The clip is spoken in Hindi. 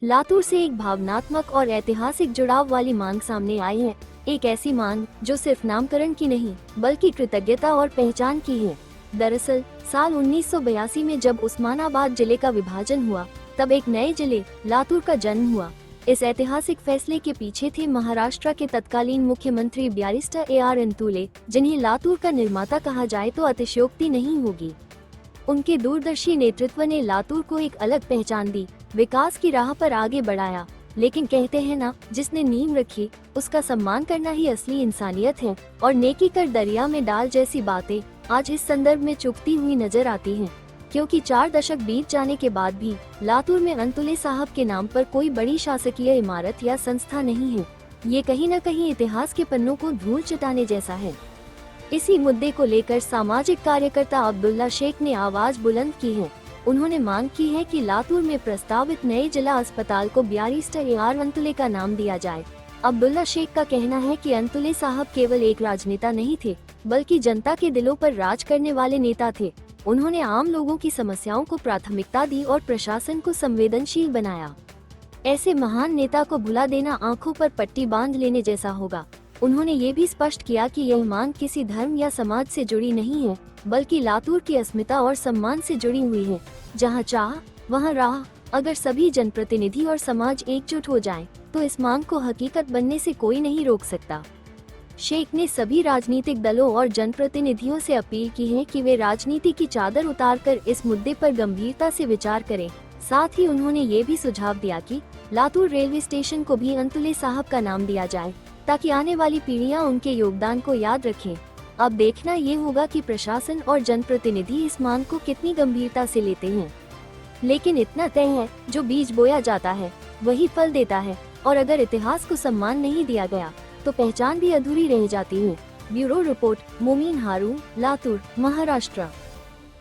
लातूर से एक भावनात्मक और ऐतिहासिक जुड़ाव वाली मांग सामने आई है। एक ऐसी मांग जो सिर्फ नामकरण की नहीं बल्कि कृतज्ञता और पहचान की है। दरअसल साल 1982 में जब उस्मानाबाद जिले का विभाजन हुआ, तब एक नए जिले लातूर का जन्म हुआ। इस ऐतिहासिक फैसले के पीछे थे महाराष्ट्र के तत्कालीन मुख्यमंत्री बैरिस्टर A.R. अंतुले, जिन्हें लातूर का निर्माता कहा जाए तो अतिशयोक्ति नहीं होगी। उनके दूरदर्शी नेतृत्व ने लातूर को एक अलग पहचान दी, विकास की राह पर आगे बढ़ाया। लेकिन कहते हैं ना, जिसने नींव रखी उसका सम्मान करना ही असली इंसानियत है। और नेकी कर दरिया में डाल जैसी बातें आज इस संदर्भ में चुभती हुई नजर आती हैं, क्योंकि 4 दशक बीत जाने के बाद भी लातूर में अंतुले साहब के नाम पर कोई बड़ी शासकीय इमारत या संस्था नहीं है। ये कहीं न कहीं इतिहास के पन्नों को धूल चटाने जैसा है। इसी मुद्दे को लेकर सामाजिक कार्यकर्ता अब्दुल्ला शेख ने आवाज बुलंद की है। उन्होंने मांग की है कि लातूर में प्रस्तावित नए जिला अस्पताल को बैरिस्टर A.R. अंतुले का नाम दिया जाए। अब्दुल्ला शेख का कहना है कि अंतुले साहब केवल एक राजनेता नहीं थे, बल्कि जनता के दिलों पर राज करने वाले नेता थे। उन्होंने आम लोगों की समस्याओं को प्राथमिकता दी और प्रशासन को संवेदनशील बनाया। ऐसे महान नेता को भुला देना आंखों पर पट्टी बांध लेने जैसा होगा। उन्होंने ये भी स्पष्ट किया कि यह मांग किसी धर्म या समाज से जुड़ी नहीं है, बल्कि लातूर की अस्मिता और सम्मान से जुड़ी हुई है। जहां चाह वहां राह। अगर सभी जनप्रतिनिधि और समाज एकजुट हो जाएं, तो इस मांग को हकीकत बनने से कोई नहीं रोक सकता। शेख ने सभी राजनीतिक दलों और जनप्रतिनिधियों से अपील की है कि वे राजनीति की चादर उतारकर इस मुद्दे पर गंभीरता से विचार करें। साथ ही उन्होंने ये भी सुझाव दिया कि लातूर रेलवे स्टेशन को भी अंतुले साहब का नाम दिया जाए, ताकि आने वाली पीढ़ियां उनके योगदान को याद रखें। अब देखना ये होगा कि प्रशासन और जनप्रतिनिधि इस मांग को कितनी गंभीरता से लेते हैं। लेकिन इतना तय है, जो बीज बोया जाता है वही फल देता है, और अगर इतिहास को सम्मान नहीं दिया गया तो पहचान भी अधूरी रह जाती है। ब्यूरो रिपोर्ट, मोमीन हारून, लातूर, महाराष्ट्र।